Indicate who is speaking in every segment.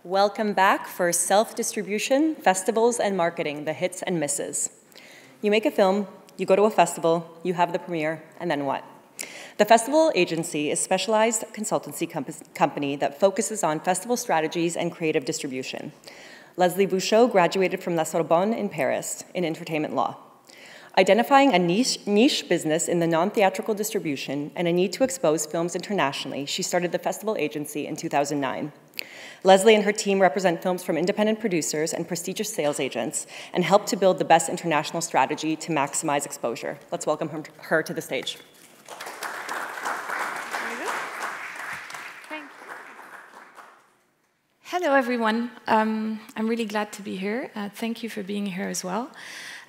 Speaker 1: Welcome back for Self-Distribution, Festivals, and Marketing, the Hits and Misses. You make a film, you go to a festival, you have the premiere, and then what? The Festival Agency is a specialized consultancy company that focuses on festival strategies and creative distribution. Leslie Vuchot graduated from La Sorbonne in Paris in entertainment law. Identifying a niche business in the non-theatrical distribution and a need to expose films internationally, she started the Festival Agency in 2009. Leslie and her team represent films from independent producers and prestigious sales agents and help to build the best international strategy to maximize exposure. Let's welcome her to the stage.
Speaker 2: Hello, everyone. I'm really glad to be here. Thank you for being here as well.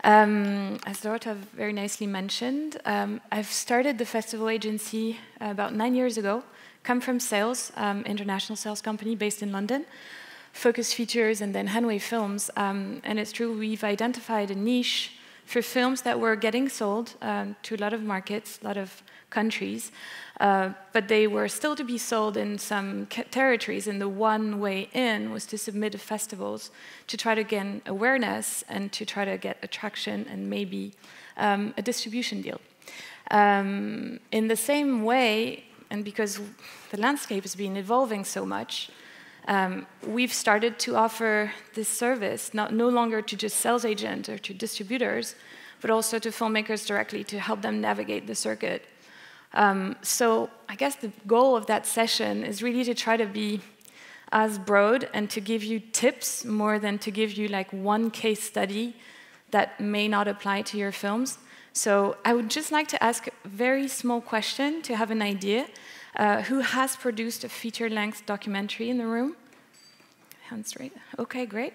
Speaker 2: As Dorota very nicely mentioned, I've started the Festival Agency about 9 years ago. Come from sales, international sales company based in London, Focus Features and then HanWays Films. And it's true, we've identified a niche for films that were getting sold to a lot of markets, a lot of countries, but they were still to be sold in some territories, and the one way in was to submit to festivals to try to gain awareness and to try to get attraction and maybe a distribution deal. In the same way, and because the landscape has been evolving so much, we've started to offer this service, no longer to just sales agents or to distributors, but also to filmmakers directly to help them navigate the circuit. So I guess the goal of that session is really to try to be as broad and to give you tips more than to give you like one case study that may not apply to your films. So I would just like to ask a very small question to have an idea. Who has produced a feature-length documentary in the room? Hands straight. Okay, great.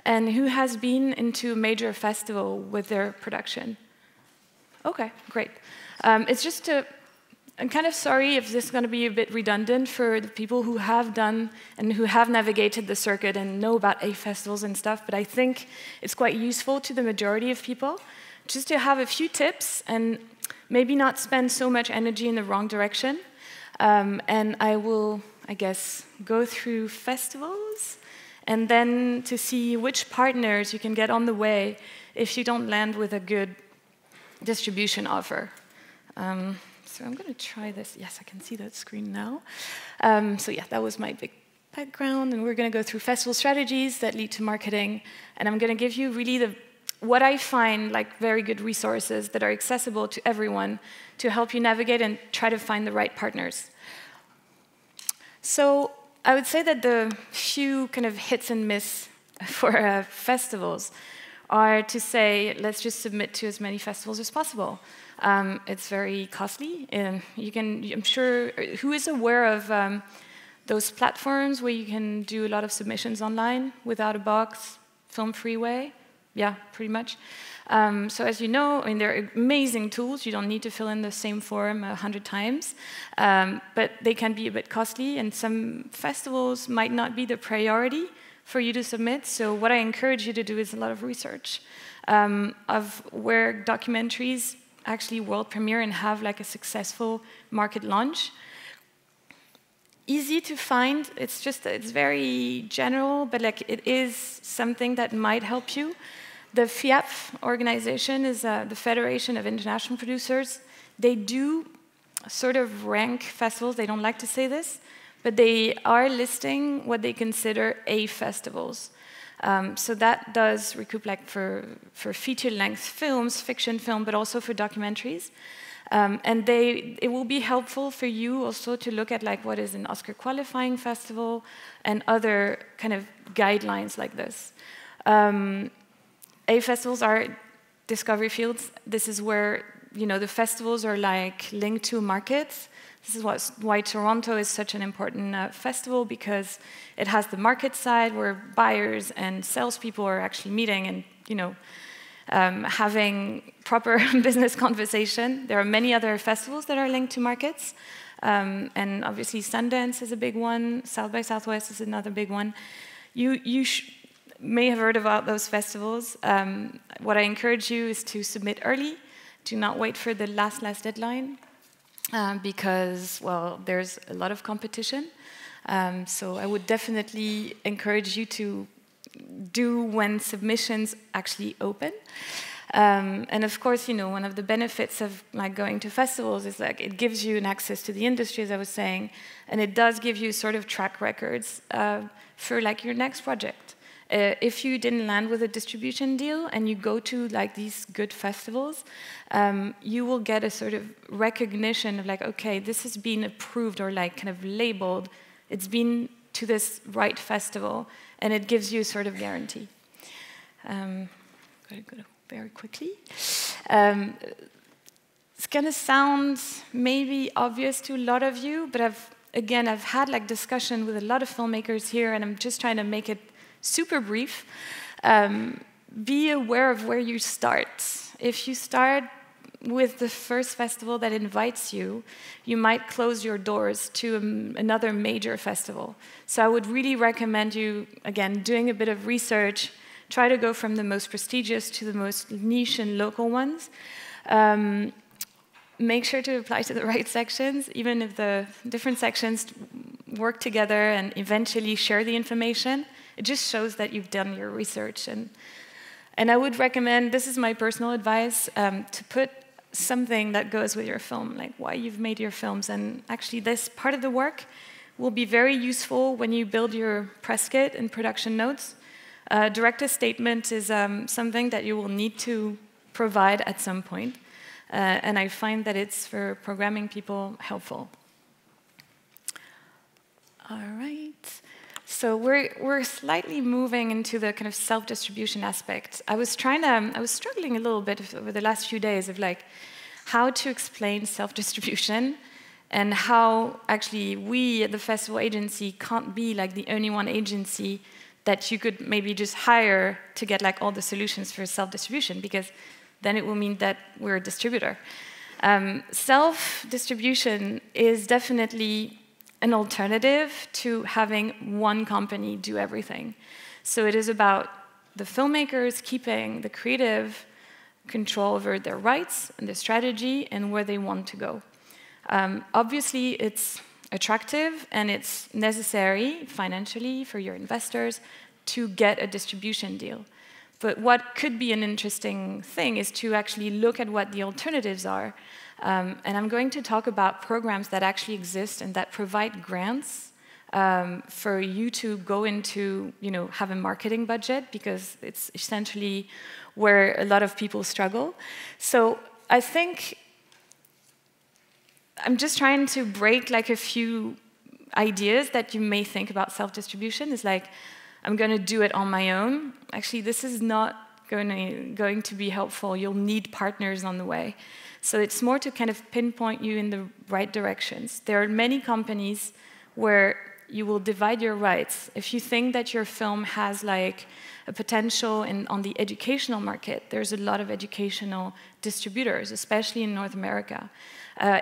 Speaker 2: And who has been into a major festival with their production? Okay, great. It's just to... I'm kind of sorry if this is going to be a bit redundant for the people who have done and who have navigated the circuit and know about A festivals and stuff, but I think it's quite useful to the majority of people just to have a few tips and maybe not spend so much energy in the wrong direction. And I will, I guess, go through festivals and then to see which partners you can get on the way if you don't land with a good distribution offer. So I'm going to try this. Yes, I can see that screen now. So yeah, that was my big background, and we're going to go through festival strategies that lead to marketing, and I'm going to give you really what I find like very good resources that are accessible to everyone to help you navigate and try to find the right partners. So I would say that the few kind of hits and miss for festivals are to say, let's just submit to as many festivals as possible. It's very costly, and I'm sure, who is aware of those platforms where you can do a lot of submissions online without a box, Film Freeway? Yeah, pretty much. So as you know, I mean, they're amazing tools. You don't need to fill in the same form 100 times, but they can be a bit costly, and some festivals might not be the priority for you to submit. So what I encourage you to do is a lot of research of where documentaries actually world premiere and have like a successful market launch. Easy to find, it's very general, but like it is something that might help you. The FIAF organization is the Federation of International Producers. They do sort of rank festivals, they don't like to say this, but they are listing what they consider A festivals. So that does recoup like for feature-length films, fiction film, but also for documentaries. And it will be helpful for you also to look at like what is an Oscar qualifying festival and other kind of guidelines like this. A festivals are discovery fields. This is where the festivals are like linked to markets. This is why Toronto is such an important festival, because it has the market side where buyers and salespeople are actually meeting and having proper business conversation. There are many other festivals that are linked to markets, and obviously Sundance is a big one. South by Southwest is another big one. You may have heard about those festivals. What I encourage you is to submit early. Do not wait for the last deadline. Because, well, there's a lot of competition. So I would definitely encourage you to do when submissions actually open. And of course, you know, one of the benefits of like going to festivals is like it gives you an access to the industry, as I was saying, and it does give you sort of track records for like your next project. If you didn't land with a distribution deal and you go to like these good festivals, you will get a sort of recognition of like, okay, this has been approved or like kind of labeled. It's been to this right festival, and it gives you a sort of guarantee. Gotta go very quickly. It's gonna sound maybe obvious to a lot of you, but I've had like discussion with a lot of filmmakers here, and I'm just trying to make it super brief. Be aware of where you start. If you start with the first festival that invites you, you might close your doors to another major festival. So I would really recommend you, again, doing a bit of research. Try to go from the most prestigious to the most niche and local ones. Make sure to apply to the right sections, even if the different sections work together and eventually share the information. It just shows that you've done your research. And I would recommend, this is my personal advice, to put something that goes with your film, like why you've made your films. And actually, this part of the work will be very useful when you build your press kit and production notes. Director's statement is something that you will need to provide at some point. And I find that it's, for programming people, helpful. All right. So we're slightly moving into the kind of self-distribution aspect. I was struggling a little bit over the last few days of like how to explain self-distribution and how actually we at the festival agency can't be like the only one agency that you could maybe just hire to get like all the solutions for self-distribution, because then it will mean that we're a distributor. Self-distribution is definitely an alternative to having one company do everything. So it is about the filmmakers keeping the creative control over their rights and their strategy and where they want to go. Obviously, it's attractive and it's necessary financially for your investors to get a distribution deal. But what could be an interesting thing is to actually look at what the alternatives are. And I'm going to talk about programs that actually exist and that provide grants for you to go into, you know, have a marketing budget, because it's essentially where a lot of people struggle. So I think I'm just trying to break like a few ideas that you may think about self-distribution. It's like, I'm going to do it on my own. Actually, this is not going to be helpful. You'll need partners on the way. So it's more to kind of pinpoint you in the right directions. There are many companies where you will divide your rights. If you think that your film has like a potential on the educational market, there's a lot of educational distributors, especially in North America.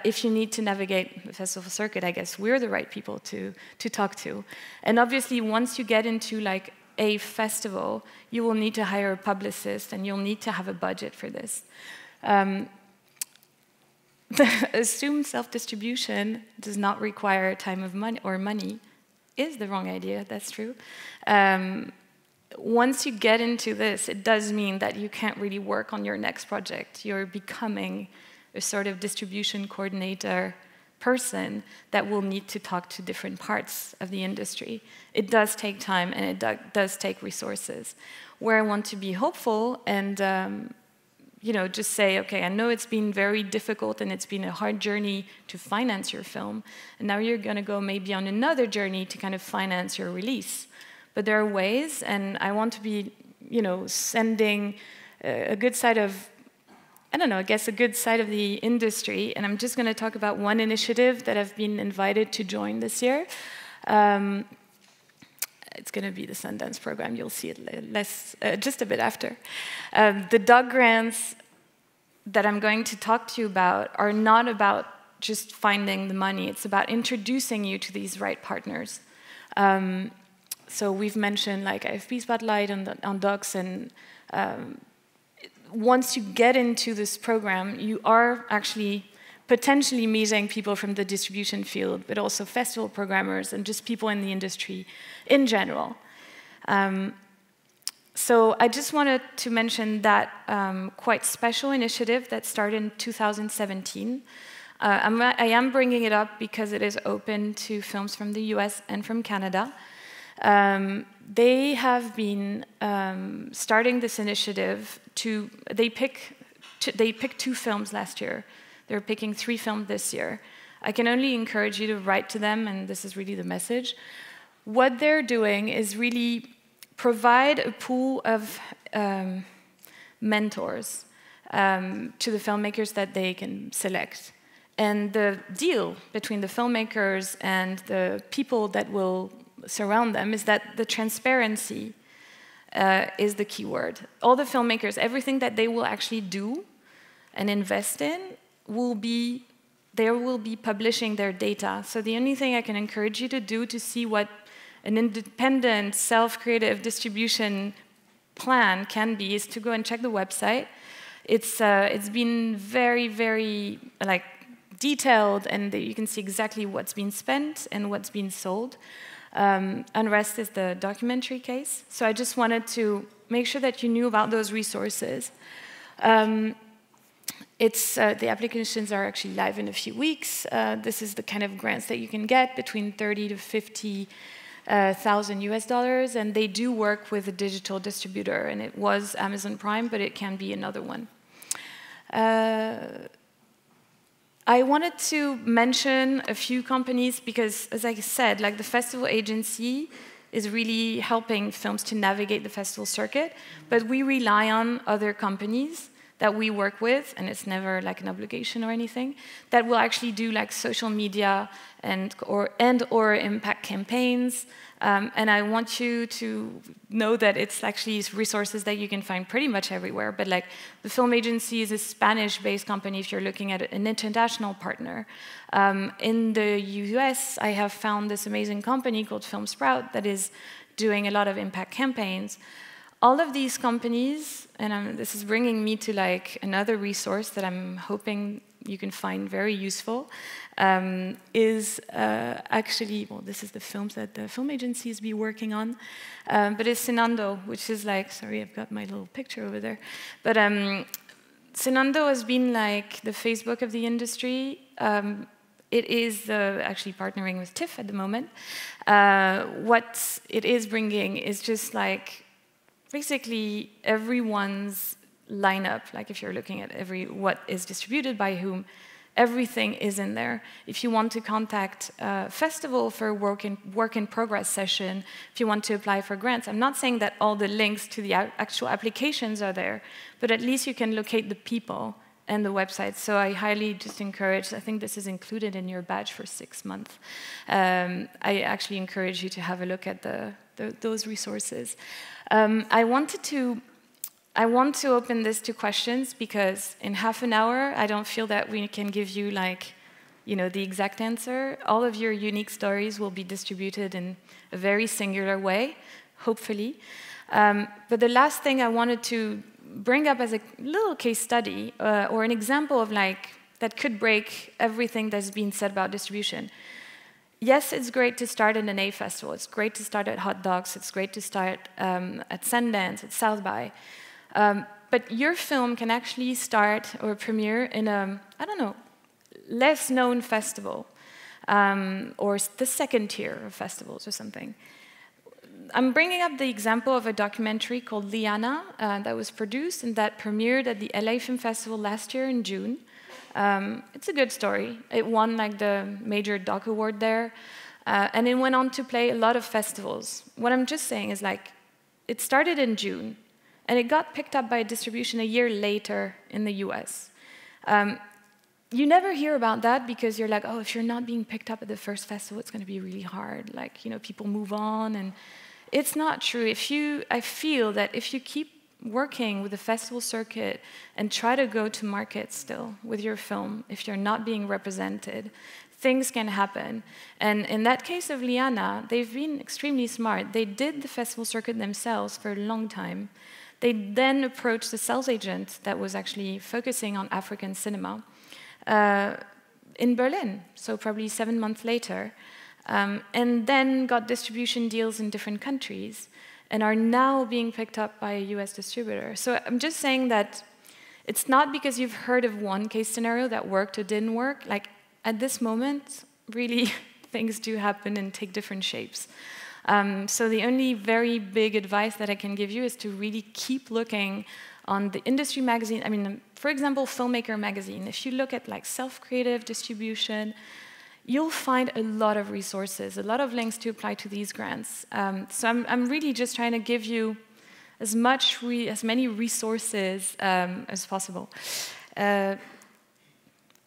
Speaker 2: If you need to navigate the festival circuit, I guess we're the right people to talk to. And obviously, once you get into like a festival, you will need to hire a publicist, and you'll need to have a budget for this. Assume self-distribution does not require time of money is the wrong idea, that's true. Once you get into this, it does mean that you can't really work on your next project. You're becoming a sort of distribution coordinator person that will need to talk to different parts of the industry. It does take time, and it does take resources. Where I want to be hopeful and you know, just say, okay, I know it's been very difficult and it's been a hard journey to finance your film, and now you're going to go maybe on another journey to kind of finance your release. But there are ways, and I want to be, you know, sending a good side of, I don't know, I guess a good side of the industry, and I'm just going to talk about one initiative that I've been invited to join this year. It's going to be the Sundance Program. You'll see it just a bit after. The DOG grants that I'm going to talk to you about are not about just finding the money. It's about introducing you to these right partners. So we've mentioned like IFP Spotlight on docs, and once you get into this program, you are actually potentially meeting people from the distribution field, but also festival programmers and just people in the industry in general. So I just wanted to mention that quite special initiative that started in 2017. I am bringing it up because it is open to films from the US and from Canada. They have been starting this initiative they picked 2 films last year. They're picking 3 films this year. I can only encourage you to write to them, and this is really the message. What they're doing is really provide a pool of mentors to the filmmakers that they can select. And the deal between the filmmakers and the people that will surround them is that the transparency is the key word. All the filmmakers, everything that they will actually do and invest in, they will be publishing their data. So the only thing I can encourage you to do to see what an independent, self-creative distribution plan can be is to go and check the website. It's been very, very detailed, and you can see exactly what's been spent and what's been sold. Unrest is the documentary case. So I just wanted to make sure that you knew about those resources. The applications are actually live in a few weeks. This is the kind of grants that you can get, between 30 to 50,000 US dollars, and they do work with a digital distributor, and it was Amazon Prime, but it can be another one. I wanted to mention a few companies because, as I said, the festival agency is really helping films to navigate the festival circuit, but we rely on other companies that we work with, and it's never an obligation or anything, that will actually do social media and or impact campaigns. And I want you to know that it's actually resources that you can find pretty much everywhere. But the film agency is a Spanish-based company if you're looking at an international partner. In the US, I have found this amazing company called Film Sprout that is doing a lot of impact campaigns. All of these companies, and this is bringing me to another resource that I'm hoping you can find very useful, is actually, well, this is the films that the film agencies be working on, but it's Senando, which is sorry, I've got my little picture over there, but Senando has been the Facebook of the industry. It is actually partnering with TIFF at the moment. What it is bringing is just basically everyone's lineup, if you're looking at what is distributed by whom, everything is in there. If you want to contact a festival for a work in progress session, if you want to apply for grants, I'm not saying that all the links to the actual applications are there, but at least you can locate the people and the website. So I highly just encourage, I think this is included in your badge for 6 months. I actually encourage you to have a look at those resources. I want to open this to questions because in half an hour, I don't feel that we can give you the exact answer. All of your unique stories will be distributed in a very singular way, hopefully. But the last thing I wanted to bring up as a little case study or an example of that could break everything that's been said about distribution. Yes, it's great to start at an A festival. It's great to start at Hot Docs. It's great to start at Sundance, at South by. But your film can actually start or premiere in a, less known festival or the second tier of festivals or something. I'm bringing up the example of a documentary called Liana that was produced and that premiered at the LA Film Festival last year in June. It's a good story. It won the major doc award there, and it went on to play a lot of festivals. What I'm just saying is it started in June, and it got picked up by distribution a year later in the US. You never hear about that because you're oh, if you're not being picked up at the first festival, it's going to be really hard. People move on, and it's not true. I feel that if you keep working with the festival circuit and try to go to market still with your film, if you're not being represented, things can happen. And in that case of Liana, they've been extremely smart. They did the festival circuit themselves for a long time. They then approached the sales agent that was actually focusing on African cinema. in Berlin, so probably 7 months later, and then got distribution deals in different countries, and are now being picked up by a US distributor. So I'm just saying that it's not because you've heard of one case scenario that worked or didn't work. Like, at this moment, really, things do happen and take different shapes. So the only very big advice that I can give you is to really keep looking on the industry magazine. I mean, for example, Filmmaker magazine. If you look at like self-creative distribution, you'll find a lot of resources, a lot of links to apply to these grants. So I'm really just trying to give you as many resources as possible. I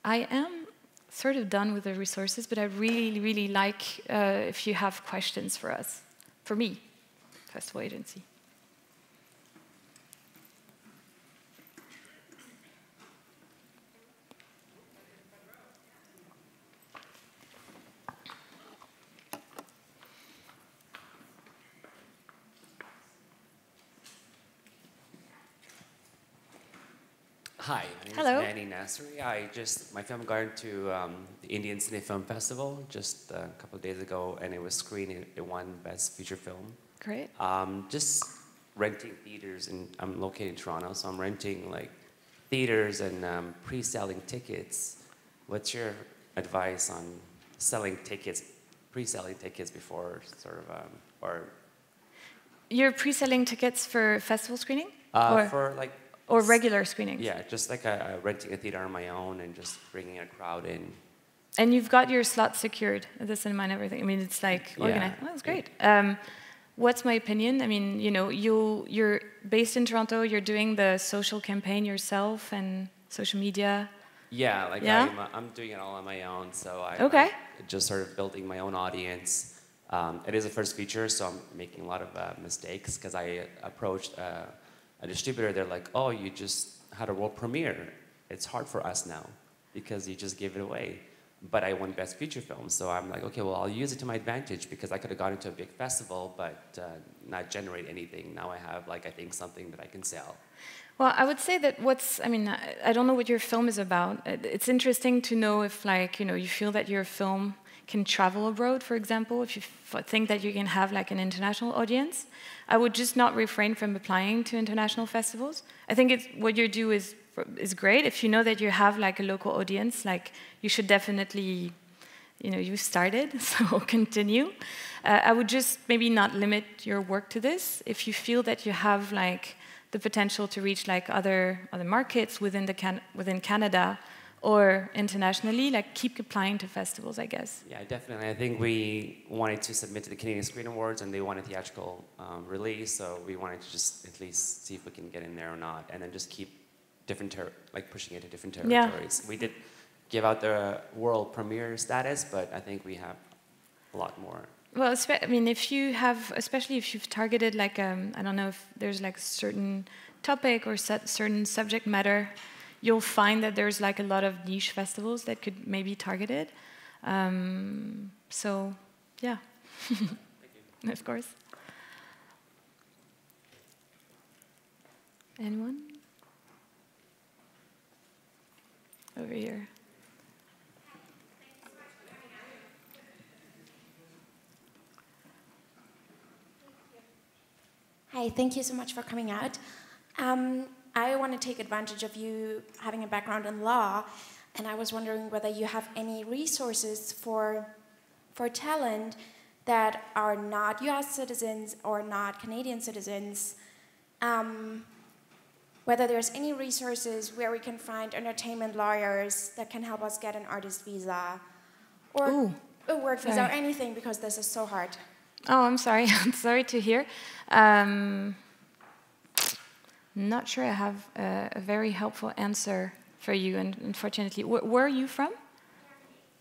Speaker 2: am sort of done with the resources, but I really, really like if you have questions for us, for me, Festival Agency.
Speaker 3: Hi, my name is Manny Nasri. My film got into the Indian Cine Film Festival just a couple of days ago, and it was screened. It won Best Feature Film.
Speaker 2: Great.
Speaker 3: Just renting theaters, and I'm located in Toronto, so I'm renting like theaters and pre-selling tickets. What's your advice on selling tickets, pre-selling tickets before sort of, or?
Speaker 2: You're pre-selling tickets for festival screening?
Speaker 3: For like.
Speaker 2: Or regular screenings?
Speaker 3: Yeah, just like renting a theater on my own and just bringing a crowd in.
Speaker 2: And you've got your slot secured at the cinema and everything. I mean, it's like organized. Well, that's great. What's my opinion? I mean, you know, you're based in Toronto. You're doing the social campaign yourself and social media.
Speaker 3: Yeah, like I'm doing it all on my own. So I'm just sort of building my own audience. It is a first feature, so I'm making a lot of mistakes because I approached a distributor. They're like, oh, you just had a world premiere. It's hard for us now because you just gave it away. But I won Best Feature Film, so I'm like, okay, well, I'll use it to my advantage because I could have gone into a big festival but not generate anything. Now I have, like, I think something that I can sell.
Speaker 2: Well, I would say that I don't know what your film is about. It's interesting to know if, like, you know, you feel that your film can travel abroad, for example, if you think that you can have like an international audience. I would just not refrain from applying to international festivals. I think what you do is great. If you know that you have like a local audience, like you should definitely, you know, you started, so continue. I would just maybe not limit your work to this. If you feel that you have like the potential to reach like other markets within Canada, or internationally, like keep applying to festivals, I guess.
Speaker 3: Yeah, definitely. I think we wanted to submit to the Canadian Screen Awards, and they want a theatrical release, so we wanted to just at least see if we can get in there or not, and then just keep pushing it to different territories. Yeah. We did give out the world premiere status, but I think we have a lot more.
Speaker 2: Well, I mean, if you have, especially if you've targeted like, I don't know if there's like a certain topic or certain subject matter, you'll find that there's like a lot of niche festivals that could maybe target it. So, yeah.
Speaker 3: Thank you.
Speaker 2: Of course. Anyone? Over here.
Speaker 4: Hi, thank you so much for coming out. I want to take advantage of you having a background in law, and I was wondering whether you have any resources for talent that are not US citizens or not Canadian citizens, whether there's any resources where we can find entertainment lawyers that can help us get an artist visa or a work visa or anything, because this is so hard.
Speaker 2: Oh, I'm sorry. I'm sorry to hear. Not sure I have a very helpful answer for you, and unfortunately. Where are you from?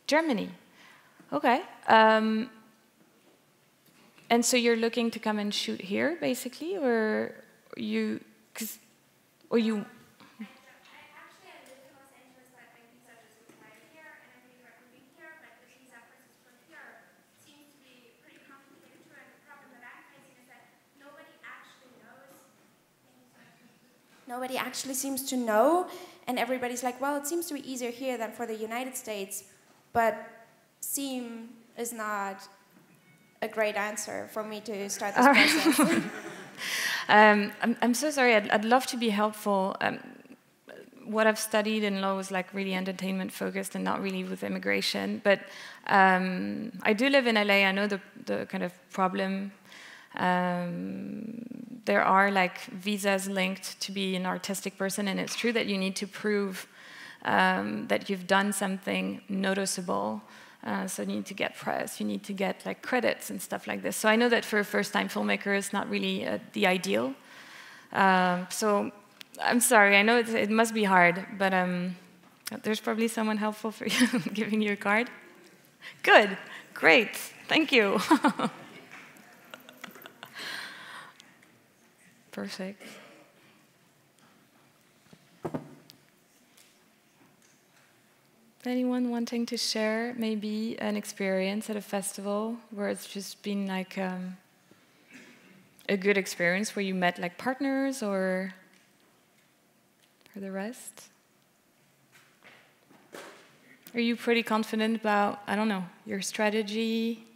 Speaker 2: Germany. Okay. And so you're looking to come and shoot here, basically, or you? Or you?
Speaker 4: Nobody actually seems to know, and everybody's like, well, it seems to be easier here than for the United States. but seem is not a great answer for me to start this process.
Speaker 2: I'm so sorry. I'd love to be helpful. What I've studied in law was like really entertainment focused and not really with immigration. But I do live in LA. I know the kind of problem. There are like visas linked to be an artistic person, and it's true that you need to prove that you've done something noticeable. So you need to get press, you need to get like credits and stuff like this. So I know that for a first-time filmmaker, it's not really the ideal. So I'm sorry, I know it must be hard, but there's probably someone helpful for you giving you a card. Good, great, thank you. Perfect. Anyone wanting to share maybe an experience at a festival where it's just been like a good experience where you met like partners or for the rest? Are you pretty confident about, I don't know, your strategy?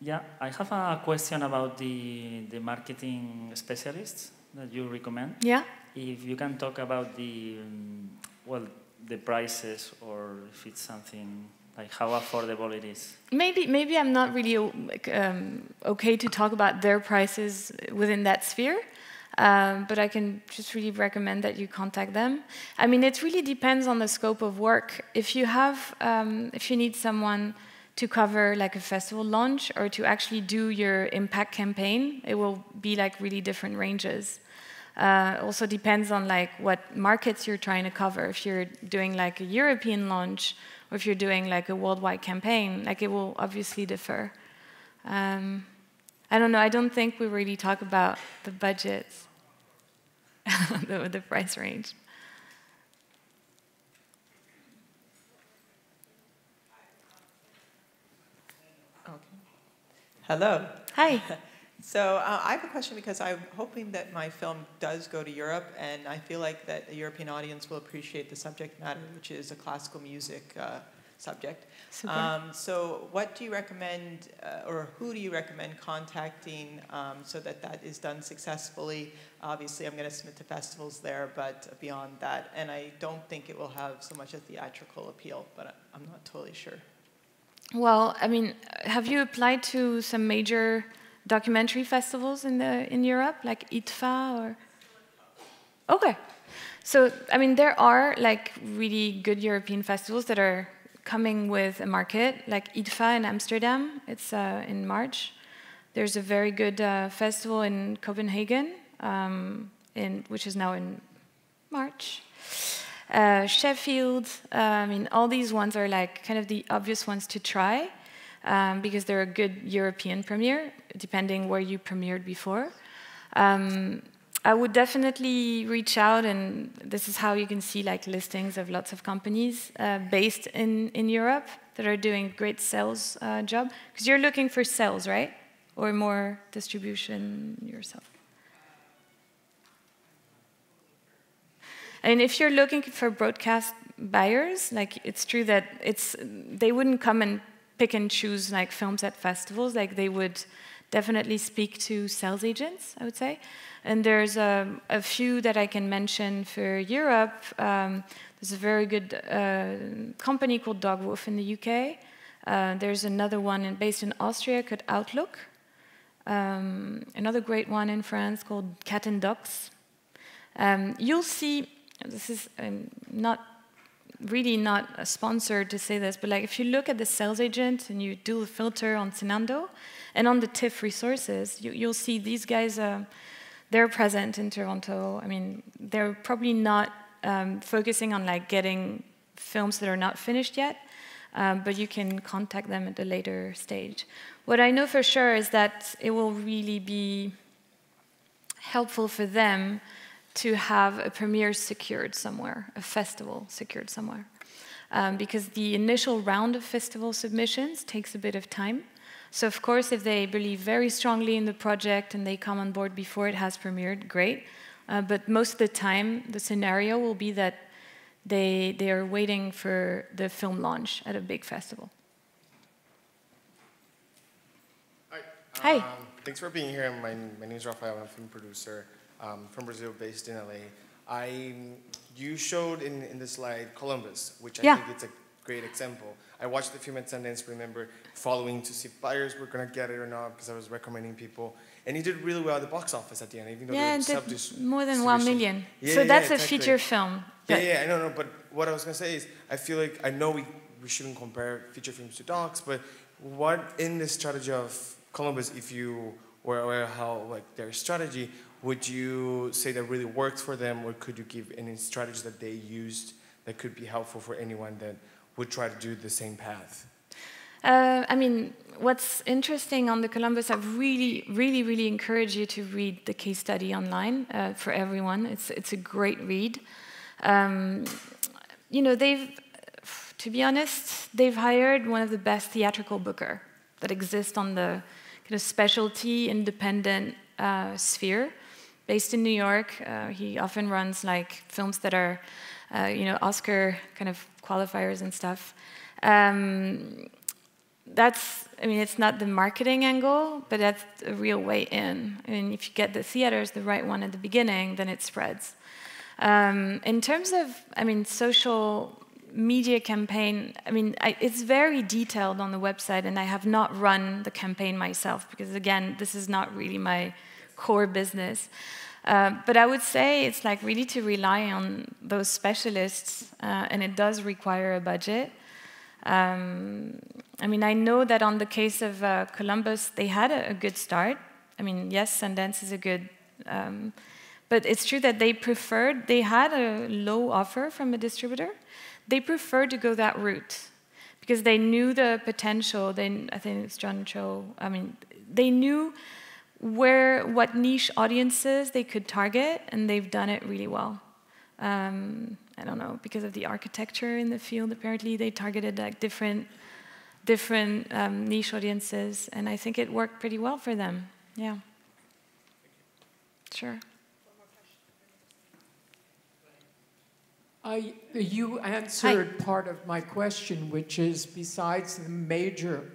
Speaker 5: Yeah, I have a question about the marketing specialists that you recommend.
Speaker 2: Yeah.
Speaker 5: If you can talk about the prices, or if it's something like how affordable it is.
Speaker 2: Maybe I'm not really okay to talk about their prices within that sphere, but I can just really recommend that you contact them. I mean, it really depends on the scope of work. If you have, if you need someone to cover like a festival launch or to actually do your impact campaign, it will be like really different ranges. Also depends on like what markets you're trying to cover. If you're doing like a European launch or if you're doing like a worldwide campaign, like it will obviously differ. I don't know, I don't think we really talk about the budgets, the price range.
Speaker 6: Hello.
Speaker 2: Hi.
Speaker 6: So I have a question because I'm hoping that my film does go to Europe, and I feel like that the European audience will appreciate the subject matter, which is a classical music subject. So what do you recommend, or who do you recommend contacting so that that is done successfully? Obviously, I'm going to submit to festivals there, but beyond that, and I don't think it will have so much a theatrical appeal, but I'm not totally sure.
Speaker 2: Well, I mean, have you applied to some major documentary festivals in Europe, like ITFA or? Okay, so I mean, there are like really good European festivals that are coming with a market, like ITFA in Amsterdam. It's in March. There's a very good festival in Copenhagen, which is now in March. Sheffield, I mean, all these ones are like kind of the obvious ones to try because they're a good European premiere, depending where you premiered before. I would definitely reach out, and this is how you can see like listings of lots of companies based in Europe that are doing great sales job. Because you're looking for sales, right? Or more distribution yourself? And if you're looking for broadcast buyers, like it's true that they wouldn't come and pick and choose like films at festivals. Like they would definitely speak to sales agents, I would say. And there's a few that I can mention for Europe. There's a very good company called Dog Wolf in the UK. There's another one based in Austria called Outlook. Another great one in France called Cat and Dogs. You'll see. This is not a sponsor to say this, but like if you look at the sales agent and you do a filter on Zenando and on the TIFF resources, you'll see these guys, they're present in Toronto. I mean, they're probably not focusing on like getting films that are not finished yet, but you can contact them at a later stage. What I know for sure is that it will really be helpful for them to have a premiere secured somewhere, a festival secured somewhere. Because the initial round of festival submissions takes a bit of time. So of course, if they believe very strongly in the project and they come on board before it has premiered, great. But most of the time, the scenario will be that they are waiting for the film launch at a big festival.
Speaker 7: Hi. Thanks for being here. My name is Rafael. I'm a film producer from Brazil, based in LA. You showed in the slide Columbus, which I think it's a great example. I watched the film at Sundance, remember following to see if buyers were going to get it or not, because I was recommending people. And he did really well at the box office at the end, even though
Speaker 2: it did more than 1 million.
Speaker 7: Yeah,
Speaker 2: so that's
Speaker 7: exactly.
Speaker 2: a feature film.
Speaker 7: Yeah, I know, but what I was going to say is, I feel like, I know we shouldn't compare feature films to docs, but what in the strategy of Columbus, if you were aware how their strategy, would you say that really worked for them, or could you give any strategies that they used that could be helpful for anyone that would try to do the same path?
Speaker 2: I mean, what's interesting on the Columbus, I really encourage you to read the case study online for everyone. It's a great read. You know, to be honest, they've hired one of the best theatrical booker that exists on the kind of specialty independent sphere, based in New York. He often runs like films that are, you know, Oscar kind of qualifiers and stuff. That's, I mean, it's not the marketing angle, but that's a real way in. I mean, if you get the theaters, the right one at the beginning, then it spreads. In terms of, I mean, social media campaign, I mean, it's very detailed on the website, and I have not run the campaign myself, because again, this is not really my core business. But I would say it's like really to rely on those specialists, and it does require a budget. I mean, I know that on the case of Columbus, they had a good start. I mean, yes, Sundance is a good, but it's true that they had a low offer from a distributor. They preferred to go that route because they knew the potential. I think it's John Cho. I mean, they knew what niche audiences they could target, and they've done it really well. I don't know, because of the architecture in the field, apparently they targeted like different niche audiences, and I think it worked pretty well for them. Yeah. Sure.
Speaker 8: You answered part of my question, which is, besides the major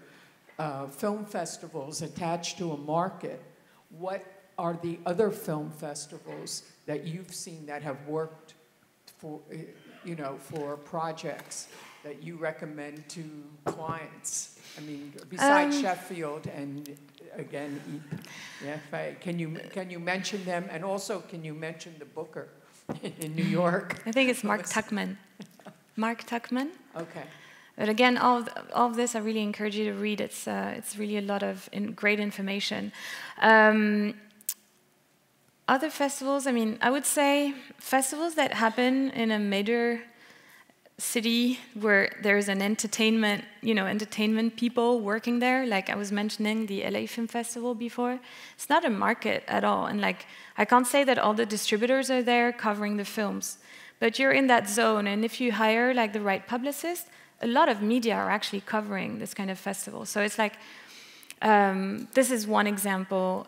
Speaker 8: film festivals attached to a market, what are the other film festivals that you've seen that have worked for, you know, for projects that you recommend to clients? I mean, besides Sheffield and again, can you mention them? And also, can you mention the booker in New York?
Speaker 2: I think it's Mark Tuckman. Mark Tuckman.
Speaker 8: Okay.
Speaker 2: But again, all of this, I really encourage you to read. It's really a lot of great information. Other festivals, I mean, I would say festivals that happen in a major city where there's an entertainment people working there. Like I was mentioning the LA Film Festival before. It's not a market at all. And like, I can't say that all the distributors are there covering the films, but you're in that zone. And if you hire like the right publicist, a lot of media are actually covering this kind of festival. So it's like, this is one example.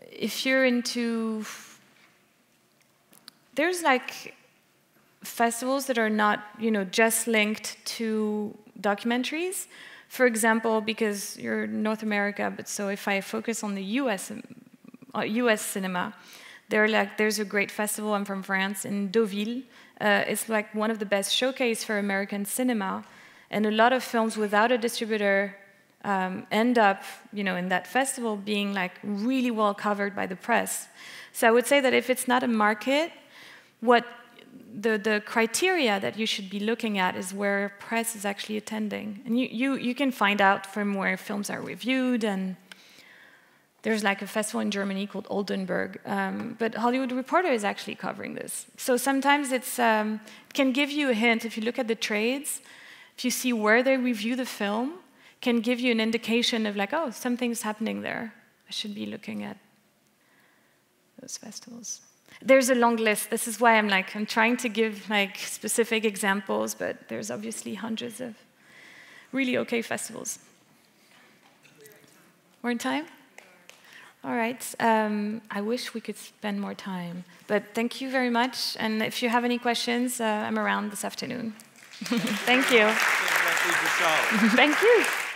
Speaker 2: If you're into, there's like festivals that are not, you know, just linked to documentaries. For example, because you're in North America, but so if I focus on the US cinema, there's a great festival, I'm from France, in Deauville. It's like one of the best showcase for American cinema, and a lot of films without a distributor end up, you know, in that festival being like really well covered by the press. So I would say that if it's not a market, what the criteria that you should be looking at is where press is actually attending, and you can find out from where films are reviewed. And there's like a festival in Germany called Oldenburg, but Hollywood Reporter is actually covering this. So sometimes it can give you a hint if you look at the trades, if you see where they review the film, can give you an indication of like, oh, something's happening there. I should be looking at those festivals. There's a long list. This is why I'm trying to give like specific examples, but there's obviously hundreds of really okay festivals. More time? All right. I wish we could spend more time. But thank you very much. And if you have any questions, I'm around this afternoon. Thank you.
Speaker 9: Leslie Vuchot.
Speaker 2: Thank you.